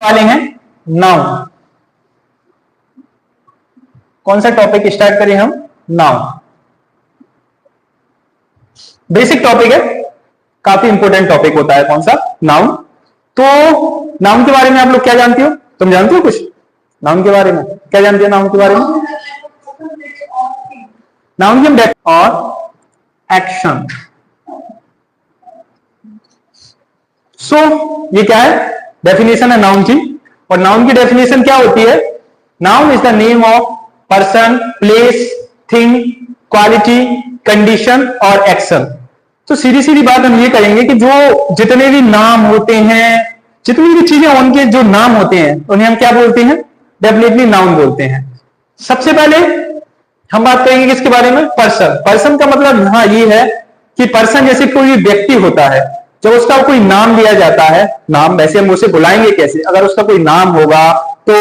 वाले हैं नाउन। कौन सा टॉपिक स्टार्ट करें हम? नाउन। बेसिक टॉपिक है, काफी इंपॉर्टेंट टॉपिक होता है। कौन सा? नाउन। तो नाउन के बारे में आप लोग क्या जानते हो? तुम जानते हो कुछ नाउन के बारे में? क्या जानते हो नाउन के बारे में? नाउन की हम और एक्शन। सो ये क्या है? डेफिनेशन है नाउन की। और नाउन की डेफिनेशन क्या होती है? Noun is the name of person, place, thing, quality, condition और एक्शन। तो सीधी सीधी बात हम ये करेंगे कि जो जितने भी नाम होते हैं, जितनी भी चीजें उनके जो नाम होते हैं उन्हें हम क्या बोलते हैं? डेफिनेटली नाउन बोलते हैं। सबसे पहले हम बात करेंगे किसके बारे में? पर्सन। पर्सन का मतलब यहां ये है कि पर्सन जैसे कोई व्यक्ति होता है, जब उसका कोई नाम लिया जाता है, नाम वैसे हम उसे बुलाएंगे कैसे? अगर उसका कोई नाम होगा तो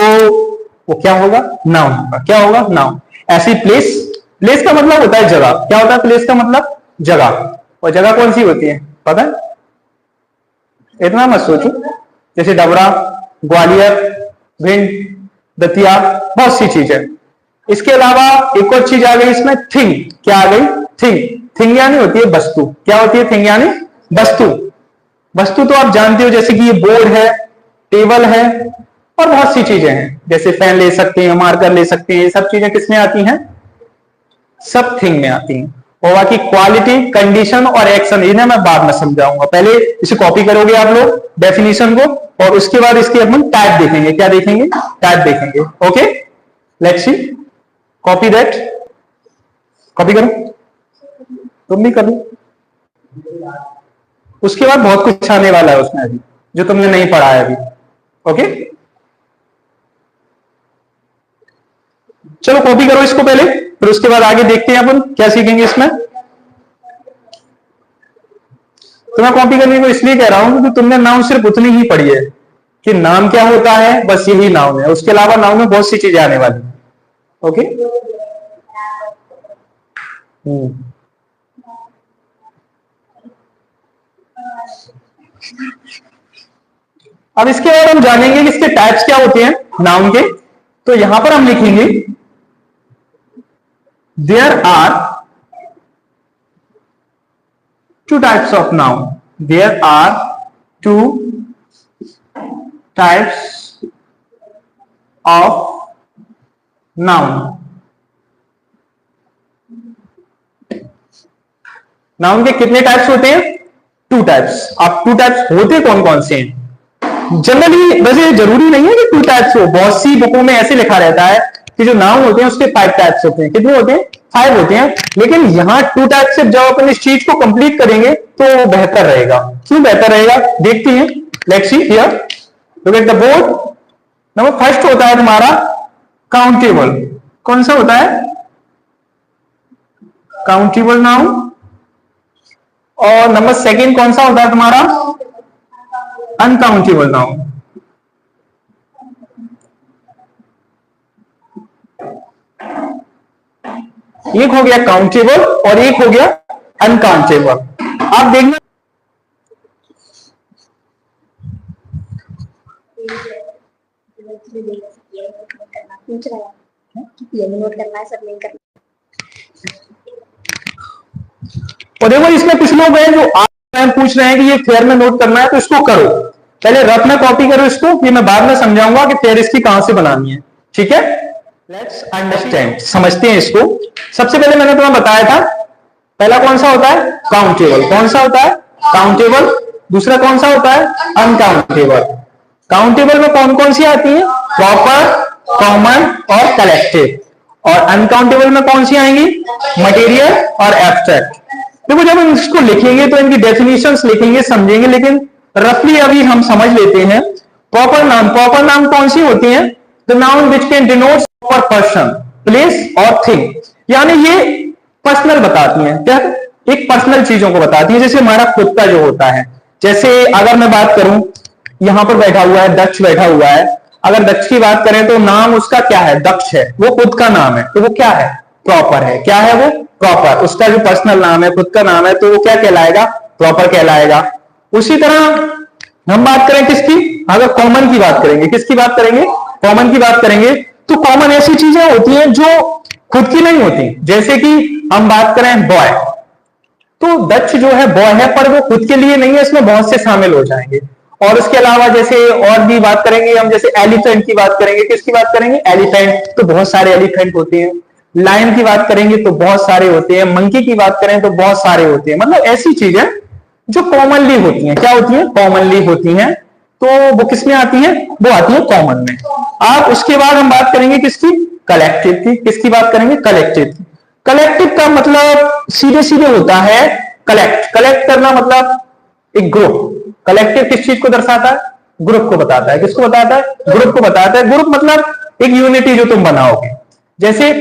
वो क्या होगा? नाउन होगा। क्या होगा? नाउन। ऐसी प्लेस, प्लेस का मतलब होता है जगह। क्या होता है प्लेस का मतलब? जगह। और जगह कौन सी होती है पता है? इतना मत सोचो। जैसे डबरा, ग्वालियर, भिंड, दतिया, बहुत सी चीजें। इसके अलावा एक और चीज आ गई इसमें, थिंग। क्या आ गई? थिंग। थिंग यानी होती है वस्तु। क्या होती है? थिंग यानी वस्तु। वस्तु तो आप जानते हो, जैसे कि ये बोर्ड है, टेबल है और बहुत सी चीजें हैं। जैसे फैन ले सकते हैं, मार्कर ले सकते हैं। ये सब चीजें किसमें आती हैं? सब थिंग में आती हैं। और बाकी क्वालिटी, कंडीशन और एक्शन इन्हें मैं बाद में समझाऊंगा। पहले इसे कॉपी करोगे आप लोग डेफिनेशन को, और उसके बाद इसके अपन टाइप देखेंगे। क्या देखेंगे? टाइप देखेंगे। Okay, let's see. Copy that. Copy करो, तुम भी करो। उसके बाद बहुत कुछ आने वाला है उसमें अभी, जो तुमने नहीं पढ़ा है अभी। ओके, चलो कॉपी करो इसको पहले, फिर उसके बाद आगे देखते हैं अपन क्या सीखेंगे इसमें। तो मैं कॉपी करने को इसलिए कह रहा हूं क्योंकि तुमने नाउन सिर्फ उतनी ही पढ़ी है कि नाम क्या होता है, बस यही नाउन है। उसके अलावा नाउन में बहुत सी चीजें आने वाली। ओके, अब इसके बाद हम जानेंगे कि इसके टाइप्स क्या होते हैं नाउन के। तो यहां पर हम लिखेंगे there are two types of noun. There are two types of noun. Noun के कितने टाइप्स होते हैं? Two types. अब टू टाइप्स होते कौन कौन से हैं? जनरली वैसे जरूरी नहीं है कि टू टाइप्स हो। बहुत सी बुकों में ऐसे लिखा रहता है कि जो नाउन होते हैं उसके 5 टाइप्स होते हैं। कितने होते हैं? 5 होते हैं। लेकिन यहां 2 टाइप से जब अपन इस चीज को कंप्लीट करेंगे तो बेहतर रहेगा। क्यों बेहतर रहेगा? देखते हैं। Let's see here, look at the board. Number first होता है तुम्हारा काउंटेबल। कौन सा होता है? Countable noun. और नंबर सेकंड कौन सा होता है तुम्हारा? Uncountable noun. एक हो गया काउंटेबल और एक हो गया अनकाउंटेबल। आप देखना और देखो इसमें कुछ लोग हैं जो पूछ रहे हैं कि ये फेयर में नोट करना है, तो इसको करो पहले, रफ में कॉपी करो इसको। ये मैं बाद में समझाऊंगा कि फेयर इसकी कहां से बनानी है। ठीक है, लेट्स अंडरस्टैंड। समझते हैं इसको। सबसे पहले मैंने तुम्हें बताया था, पहला कौन सा होता है? काउंटेबल। कौन सा होता है? काउंटेबल। दूसरा कौन सा होता है? अनकाउंटेबल। काउंटेबल में कौन कौन सी आती है? प्रॉपर, कॉमन और कलेक्टिव। और अनकाउंटेबल में कौन सी आएंगी? मटेरियल और एब्स्ट्रैक्ट। देखो जब हम इसको लिखेंगे तो इनकी डेफिनेशंस लिखेंगे, समझेंगे, लेकिन रफली अभी हम समझ लेते हैं। प्रॉपर नाउन, प्रॉपर नाउन कौन सी होती है? The noun which can denote proper person, place और थिंग। यानी ये पर्सनल बताती हैं। क्या? एक पर्सनल चीजों को बताती है, जैसे हमारा खुद का जो होता है। जैसे अगर मैं बात करूं, यहां पर बैठा हुआ है दक्ष, बैठा हुआ है। अगर दक्ष की बात करें तो नाम उसका क्या है? दक्ष है। वो खुद का नाम है, तो वो क्या है? प्रॉपर है। क्या है वो? प्रॉपर। उसका जो पर्सनल नाम है, खुद का नाम है, तो वो क्या कहलाएगा? प्रॉपर कहलाएगा। उसी तरह हम बात करें किसकी, अगर कॉमन की बात करेंगे, किसकी बात करेंगे, कॉमन की बात करेंगे, तो कॉमन ऐसी चीजें होती हैं जो खुद की नहीं होती। जैसे कि हम बात करें बॉय, तो दक्ष जो है बॉय है, पर वो खुद के लिए नहीं है, इसमें बहुत से शामिल हो जाएंगे। और उसके अलावा जैसे और भी बात करेंगे हम, जैसे एलिफेंट की बात करेंगे, किसकी बात करेंगे, एलिफेंट, तो बहुत सारे एलिफेंट होते हैं। लायन की बात करेंगे तो बहुत सारे होते हैं। मंकी की बात करें तो बहुत सारे होते हैं। मतलब ऐसी चीजें जो कॉमनली होती हैं, क्या होती हैं, कॉमनली होती हैं, तो वो किस में आती है, वो आती है कॉमन में। आप उसके बाद हम बात करेंगे किसकी, कलेक्टिव की, किसकी बात करेंगे, कलेक्टिव की। कलेक्टिव का मतलब सीधे सीधे होता है कलेक्ट, कलेक्ट करना मतलब एक ग्रुप। कलेक्टिव किस चीज को दर्शाता है, ग्रुप को बताता है। किसको बताता है, ग्रुप को बताता है। ग्रुप मतलब एक यूनिटी जो तुम बनाओगे। जैसे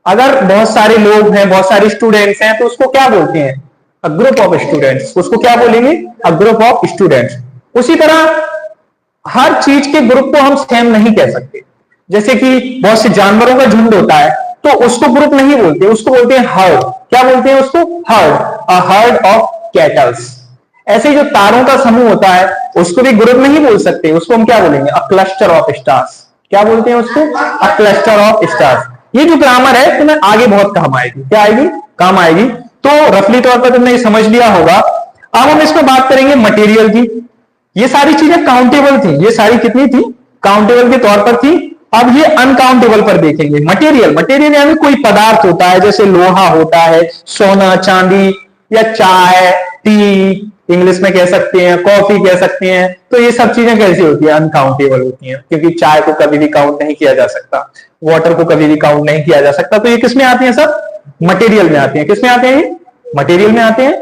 अगर बहुत सारे लोग हैं, बहुत सारे स्टूडेंट्स हैं, तो उसको क्या बोलते हैं, अ ग्रुप ऑफ स्टूडेंट्स, उसको क्या बोलेंगे, अ ग्रुप ऑफ स्टूडेंट्स। उसी तरह हर चीज के ग्रुप को हम सेम नहीं कह सकते। जैसे कि बहुत से जानवरों का झुंड होता है, तो उसको ग्रुप नहीं बोलते, उसको बोलते हैं हर्ड। क्या बोलते हैं उसको, heard, a herd of kettles. ऐसे जो तारों का समूह होता है, उसको भी ग्रुप नहीं बोल सकते, उसको हम क्या बोलेंगे, अ क्लस्टर ऑफ स्टार्स। क्या बोलते हैं उसको, अ क्लस्टर ऑफ स्टार्स। ये जो ग्रामर है तुम्हें आगे बहुत काम आएगी, क्या आएगी, काम आएगी। तो रफली तौर पर तुमने ये समझ लिया होगा। अब हम इसमें बात करेंगे मटेरियल की। ये सारी चीजें काउंटेबल थी, ये सारी कितनी थी, काउंटेबल के तौर पर थी। अब ये अनकाउंटेबल पर देखेंगे। मटेरियल, मटेरियल यानी कोई पदार्थ होता है, जैसे लोहा होता है, सोना चांदी, या चाय, टी इंग्लिश में कह सकते हैं, कॉफी कह सकते हैं। तो ये सब चीजें कैसी होती है, अनकाउंटेबल होती हैं, क्योंकि चाय को कभी भी काउंट नहीं किया जा सकता, वाटर को कभी भी काउंट नहीं किया जा सकता। तो ये किसमें आती है, सब मटेरियल में आती है। किसमें आते हैं, ये मटेरियल में आते हैं।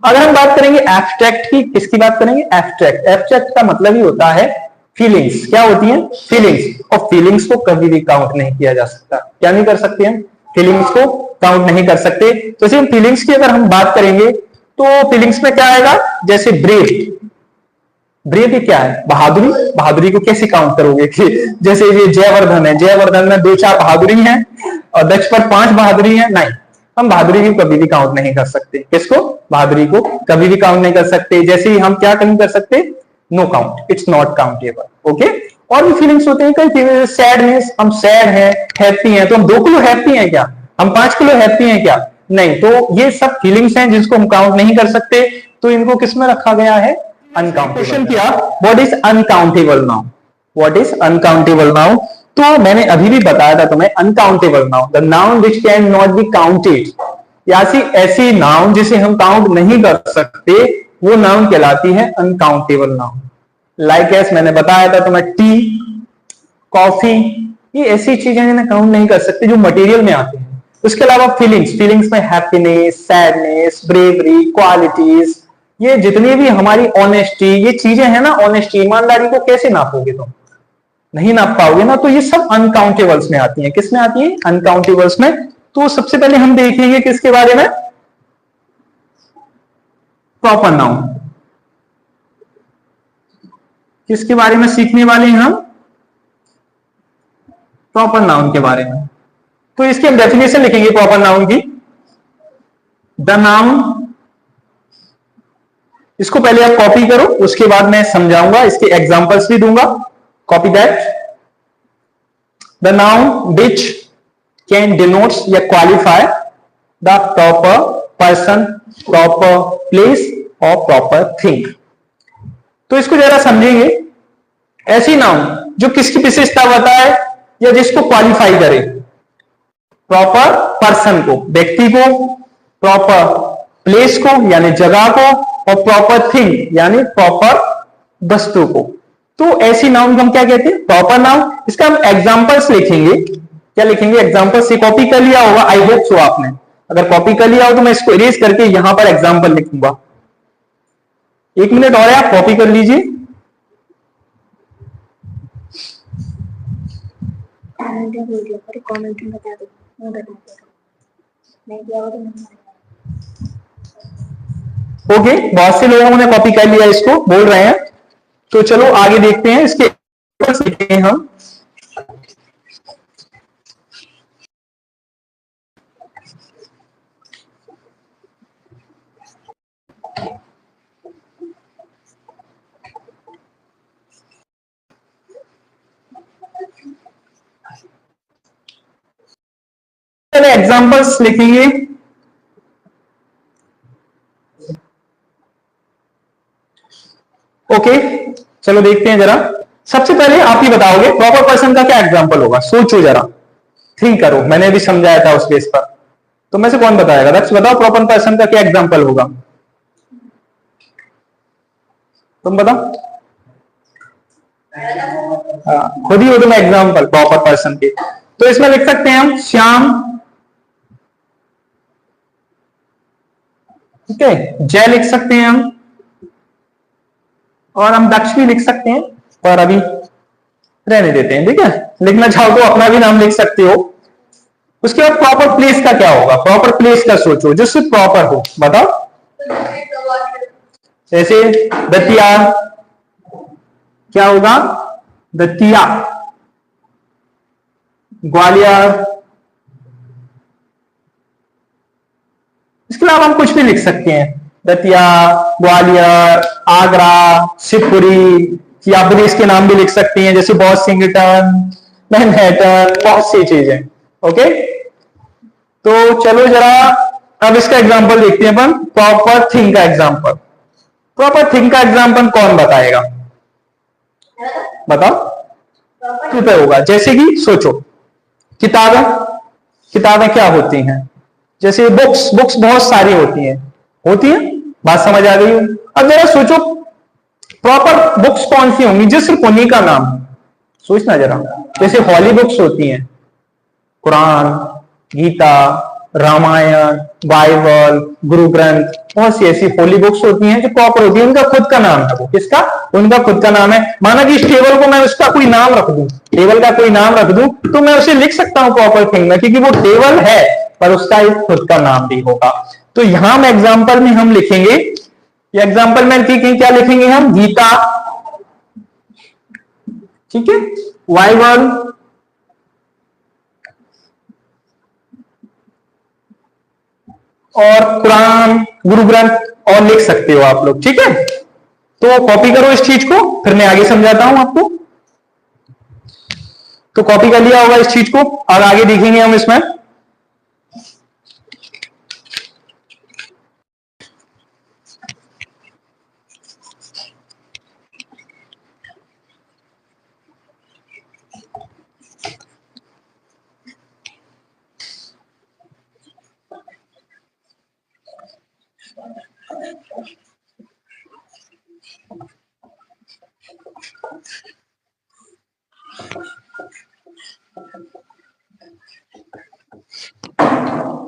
अगर हम बात करेंगे एब्स्ट्रैक्ट की, किसकी बात करेंगे, एब्स्ट्रैक्ट। एब्स्ट्रैक्ट का मतलब ही होता है फीलिंग्स। क्या होती हैं, फीलिंग्स। और फीलिंग्स को कभी भी काउंट नहीं किया जा सकता। क्या नहीं कर सकते हम, फीलिंग्स को काउंट नहीं कर सकते। तो इसी फीलिंग्स की अगर हम बात करेंगे, तो फीलिंग्स में क्या आएगा, जैसे ब्रेव। ब्रेव क्या है, बहादुरी। बहादुरी को कैसे काउंट करोगे कि जैसे ये जयवर्धन है, जयवर्धन में 2-4 बहादुरी हैं और दक्ष पर 5 बहादुरी है, नहीं। हम बहादुरी को कभी भी काउंट नहीं कर सकते। किसको, बहादुरी को कभी भी काउंट नहीं कर सकते। जैसे ही हम क्या नहीं कर सकते, no count, it's not countable. Okay. और भी फीलिंग्स होते हैं, कई फीलिंग्स, सैडनेस, हम सैड हैं, हैप्पी हैं, तो हम 2 किलो हैप्पी हैं क्या, हम 5 किलो हैप्पी हैं क्या, नहीं। तो ये सब फीलिंग्स हैं जिसको हम काउंट नहीं कर सकते। तो इनको किसमें रखा गया है, अनकाउंटेबल। क्वेश्चन किया, what is uncountable noun, what is uncountable noun. तो मैंने अभी भी बताया था तुम्हें, uncountable noun, the noun which can not be counted, या ऐसी नाउन जिसे हम काउंट नहीं कर सकते, वो नाउन कहलाती है अनकाउंटेबल नाउन। लाइक एस मैंने बताया था तुम्हें, टी, कॉफी, ये ऐसी चीजें जिन्हें काउंट नहीं कर सकते, जो मटेरियल में आते हैं। उसके अलावा फीलिंग्स, फीलिंग्स में हैप्पीनेस, सैडनेस, ब्रेवरी, क्वालिटीज, ये जितनी भी हमारी ऑनेस्टी, ये चीजें हैं ना, ऑनेस्टी, ईमानदारी को कैसे नापोगे तुम, नहीं नाप पाओगे ना। तो ये सब अनकाउंटेबल्स में आती है। किस में आती है, अनकाउंटेबल्स में। तो सबसे पहले हम देखेंगे किसके बारे में, प्रॉपर नाउन। किसके बारे में सीखने वाले हैं हम, प्रॉपर नाउन के बारे में। तो इसकी हम डेफिनेशन लिखेंगे प्रॉपर नाउन की। द नाउन, इसको पहले आप कॉपी करो, उसके बाद मैं समझाऊंगा, इसके एग्जांपल्स भी दूंगा। Copy that. The noun which can denotes या qualify the proper person, proper place और प्रॉपर थिंग। तो इसको जरा समझेंगे। ऐसी नाउन जो किसकी विशेषता बताए या जिसको क्वालिफाई करे, प्रॉपर पर्सन को, व्यक्ति को, प्रॉपर प्लेस को यानी जगह को, और प्रॉपर थिंग यानी प्रॉपर वस्तु को। तो ऐसी नाउन को हम क्या कहते हैं, प्रॉपर नाउन। इसका हम एग्जांपल्स लिखेंगे। क्या लिखेंगे, एग्जांपल से कॉपी कर लिया होगा, आई होप सो आपने। अगर कॉपी कर लिया हो तो मैं इसको इरेज करके यहां पर एग्जांपल लिखूंगा। 1 मिनट और है, आप कॉपी कर लीजिए। कमेंट में बता दो, मैं बता दूंगा, नहीं किया हो तो ओके। बहुत से लोगों ने कॉपी कर लिया, इसको बोल रहे हैं। तो चलो आगे देखते हैं, इसके लिखते हैं हम। पहले एग्जांपल्स लिखेंगे। ओके, चलो देखते हैं जरा। सबसे पहले आप ही बताओगे प्रॉपर पर्सन का क्या एग्जांपल होगा, सोचो जरा, थिंक करो। मैंने भी समझाया था उस बेस पर, तो में से कौन बताएगा? दक्ष बताओ प्रॉपर पर्सन का क्या एग्जांपल होगा, तुम बताओ। खुद ही हो तुम एग्जांपल प्रॉपर पर्सन के। तो इसमें लिख सकते हैं हम श्याम, ठीक है, जय लिख सकते हैं हम, और हम दक्ष भी लिख सकते हैं, और अभी रहने देते हैं, ठीक है। लिखना चाहो तो अपना भी नाम लिख सकते हो। उसके बाद प्रॉपर प्लेस का क्या होगा, प्रॉपर प्लेस का सोचो जो सिर्फ प्रॉपर हो, बताओ। जैसे दतिया, क्या होगा? दतिया। ग्वालियर, इसके अलावा हम कुछ भी लिख सकते हैं, दतिया, ग्वालियर, आगरा, शिवपुरी, या ब्रिज के नाम भी लिख सकते हैं, जैसे वॉशिंगटन, मैनहट्टन, बहुत सी चीजें। ओके, तो चलो जरा अब इसका एग्जांपल देखते हैं अपन, प्रॉपर थिंग का एग्जांपल। प्रॉपर थिंग का एग्जांपल कौन बताएगा, बताओ। पे होगा, जैसे कि सोचो, किताबें, किताबें क्या होती हैं? जैसे बुक्स, बुक्स बहुत सारी होती हैं, बात समझ आ गई हो? अब जरा सोचो प्रॉपर बुक्स कौन सी होंगी जो सिर्फ उन्हीं का नाम है, सोचना जरा। जैसे हॉली बुक्स होती हैं, कुरान, गीता, रामायण, बाइबल, गुरु ग्रंथ, बहुत सी ऐसी होली बुक्स होती हैं जो प्रॉपर होती है, उनका खुद का नाम है। वो किसका? उनका खुद का नाम है। माना कि इस टेबल को मैं उसका कोई नाम रख दूं, टेबल का कोई नाम रख दूं, तो मैं उसे लिख सकता हूं प्रॉपर थिंग में, क्योंकि वो टेबल है पर उसका एक खुद का नाम भी होगा। तो यहां में एग्जाम्पल में हम लिखेंगे, ये एग्जाम्पल में क्या लिखेंगे हम? गीता, ठीक है, बाइबल, और कुरान, गुरु ग्रंथ, और लिख सकते हो आप लोग, ठीक है। तो कॉपी करो इस चीज को, फिर मैं आगे समझाता हूं आपको। तो कॉपी कर लिया होगा इस चीज को, और आगे देखेंगे हम इसमें।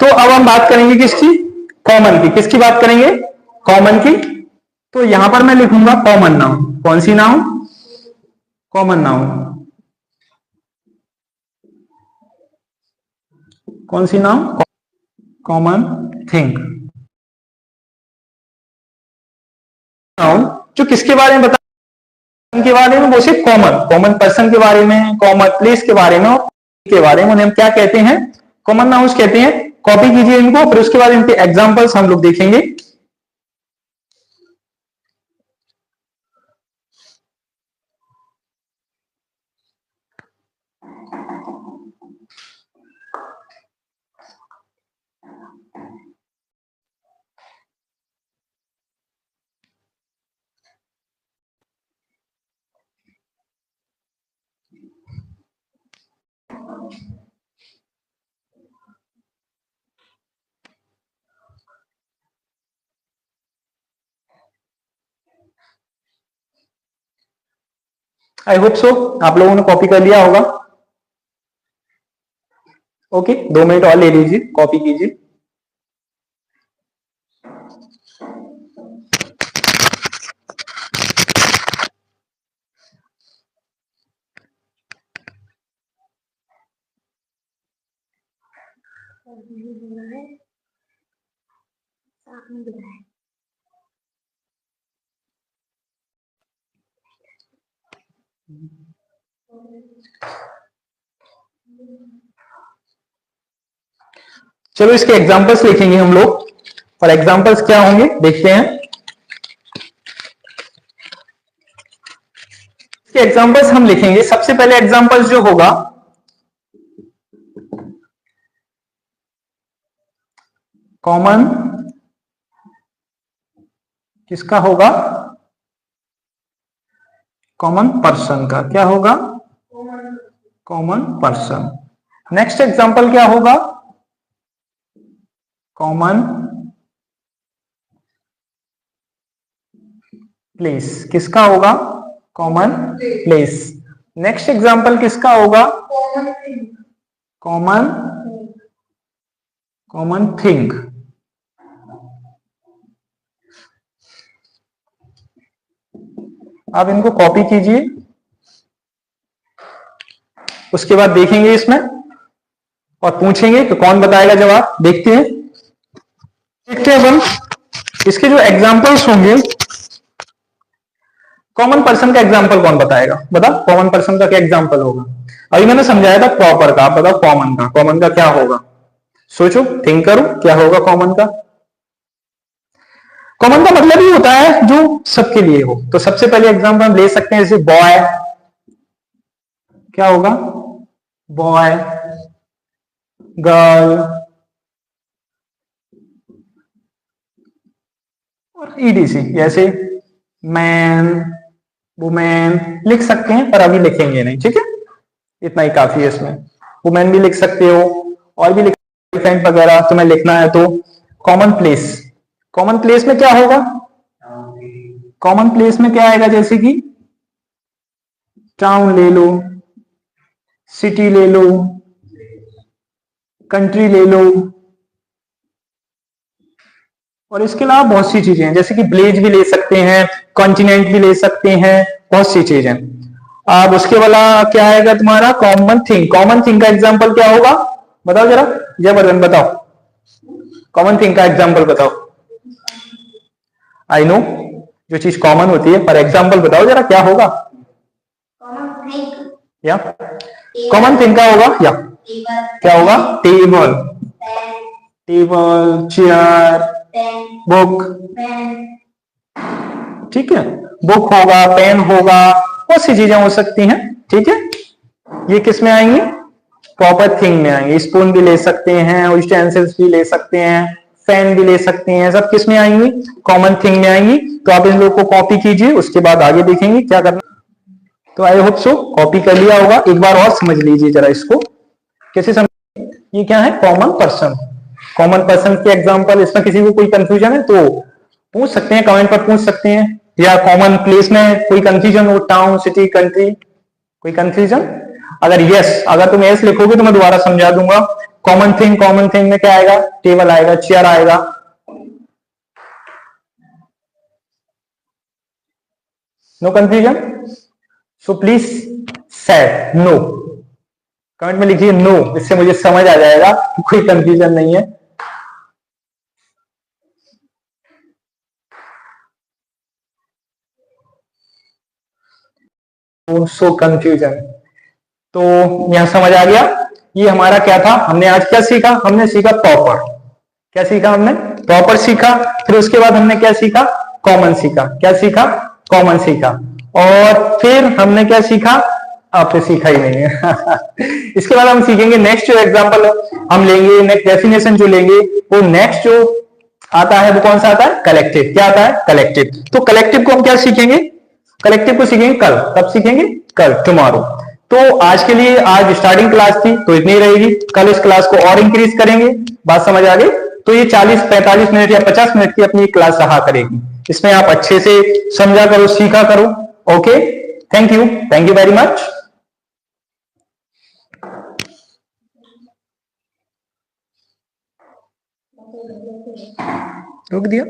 तो अब हम बात करेंगे किसकी? कॉमन की। किसकी बात करेंगे? कॉमन की। तो यहां पर मैं लिखूंगा कॉमन नाउन। कौन सी नाउन? Common noun. कौन सी नाउन? Common thing. नाउन जो किसके बारे में बता, के बारे में, वो सिर्फ कॉमन, कॉमन पर्सन के बारे में, कॉमन प्लेस के बारे में, और के बारे में, उन्हें हम क्या कहते हैं? कॉमन नाउन्स कहते हैं। कॉपी कीजिए इनको, फिर उसके बाद इनके एग्जांपल्स हम लोग देखेंगे। आई होप सो आप लोगों ने कॉपी कर लिया होगा। ओके, 2 मिनट और ले लीजिए, कॉपी कीजिए। चलो इसके एग्जांपल्स लिखेंगे हम लोग, और एग्जांपल्स क्या होंगे देखते हैं। इसके एग्जांपल्स हम लिखेंगे। सबसे पहले एग्जांपल्स जो होगा, कॉमन किसका होगा? कॉमन पर्सन का। क्या होगा? Common person. नेक्स्ट एग्जांपल क्या होगा? Common place. किसका होगा? Common place. नेक्स्ट एग्जांपल किसका होगा? Common common thing. आप इनको कॉपी कीजिए, उसके बाद देखेंगे इसमें और पूछेंगे कि कौन बताएगा जवाब। देखते हैं अपन इसके जो एग्जांपल्स होंगे। कॉमन पर्सन का एग्जांपल कौन बताएगा? बताओ कॉमन पर्सन का क्या एग्जांपल होगा? अभी मैंने समझाया था प्रॉपर का, आप बताओ कॉमन का। कॉमन का क्या होगा? सोचो, थिंक करो, क्या होगा कॉमन का? कॉमन का मतलब ही होता है जो सबके लिए हो। तो सबसे पहले एग्जांपल हम ले सकते हैं, जैसे बॉय। क्या होगा? बॉय, गर्ल और ईडीसी। जैसे मैन, वुमेन लिख सकते हैं, पर अभी लिखेंगे नहीं, ठीक है? इतना ही काफी है इसमें। वुमेन भी लिख सकते हो और भी लिख एलिफेंट वगैरह तुम्हें लिखना है तो। Common place. कॉमन प्लेस में क्या होगा? कॉमन प्लेस में क्या आएगा? जैसे कि टाउन ले लो, सिटी ले लो, कंट्री ले लो, और इसके अलावा बहुत सी चीजें हैं, जैसे कि विलेज भी ले सकते हैं, कॉन्टिनेंट भी ले सकते हैं, बहुत सी चीजें। अब उसके वाला क्या आएगा तुम्हारा? Common thing. कॉमन थिंग का एग्जांपल क्या होगा? बताओ जरा, जबरदन बताओ, कॉमन थिंग का एग्जांपल बताओ। आई नो जो चीज कॉमन होती है, पर एग्जांपल बताओ जरा, क्या होगा? या कॉमन थिंग का होगा या क्या होगा? Table, table, chair, book. ठीक है, बुक होगा, पेन होगा, बहुत सी चीजें हो सकती हैं। ठीक है, ये किस में आएंगी? प्रॉपर थिंग में आएंगे। स्पून भी ले सकते हैं, यूटेंसिल्स भी ले सकते हैं, फैन भी ले सकते हैं, सब किस में आएंगी? कॉमन थिंग में आएंगी। तो आप इन लोग को कॉपी कीजिए, उसके बाद आगे देखेंगे क्या करना। तो आई होप सो कॉपी कर लिया होगा। एक बार और समझ लीजिए जरा इसको, कैसे समझ। ये क्या है? Common person. कॉमन पर्सन के एग्जांपल, इसमें किसी को कोई कंफ्यूजन है तो पूछ सकते हैं, कमेंट पर पूछ सकते हैं। या कॉमन प्लेस में कोई कंफ्यूजन हो, टाउन, सिटी, कंट्री, कोई कंफ्यूजन? अगर यस, अगर तुम यस लिखोगे तो मैं दोबारा समझा दूंगा। कॉमन थिंग, कॉमन थिंग में क्या आएगा? टेबल आएगा, चेयर आएगा। No confusion? So please said no, comment में लिखिए नो, इससे मुझे समझ आ जाएगा कि कोई कंफ्यूजन नहीं है। सो कंफ्यूजन। तो यहां समझ आ गया। ये हमारा क्या था? हमने आज क्या सीखा? हमने सीखा प्रॉपर। क्या सीखा हमने? प्रॉपर सीखा। फिर उसके बाद हमने क्या सीखा? कॉमन सीखा। क्या सीखा? कॉमन सीखा। और फिर हमने क्या सीखा? आपने सीखा ही नहीं है इसके बाद हम सीखेंगे नेक्स्ट जो एग्जांपल हम लेंगे, नेक्स्ट डेफिनेशन जो लेंगे, वो नेक्स्ट जो आता है वो कौन सा आता है? कलेक्टिव। क्या आता है? कलेक्टिव। तो कलेक्टिव को हम क्या सीखेंगे? कलेक्टिव को सीखेंगे कल। कब सीखेंगे? कल, टुमारो। तो आज के लिए, आज स्टार्टिंग क्लास थी तो इतनी रहेगी। कल इस क्लास को और इंक्रीज करेंगे। बात समझ आ गई? तो ये 40-45 मिनट या 50 मिनट की अपनी क्लास रहा करेगी। इसमें आप अच्छे से समझा करो, सीखा करो। Okay, thank you, thank you very much. रोक दिया?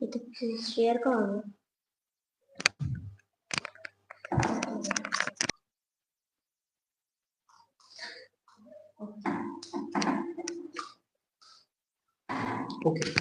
इथे शेअर करू. ओके